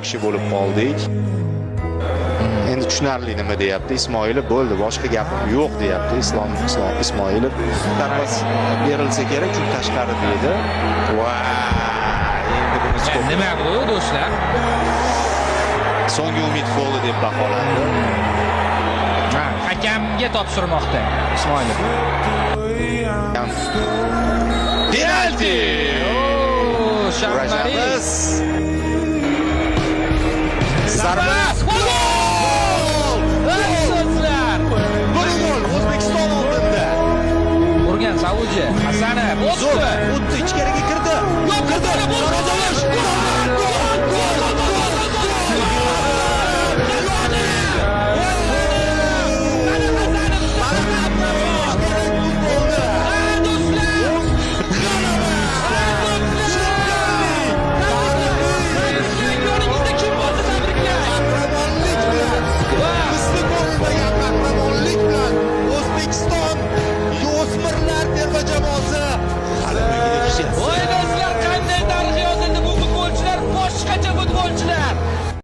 kishi bo'lib qoldik. Endi tushunarli nima deyapti. Ismoilov bo'ldi, boshqa gapim yo'q deyapti. Islom Ismoilov tarpas berilsa kerak, chunki tashqari deydi. Va endi bunisi nima bu do'stlar? So'nggi umid goli deb baholandi. Hakamga topshirmoqda Ismoilov. Penalti! Shamariz. Zarba! Gol! O'zbekiston oldinda. Urgan Saudiya Hasanov o'tdi. Xuddi ichkariga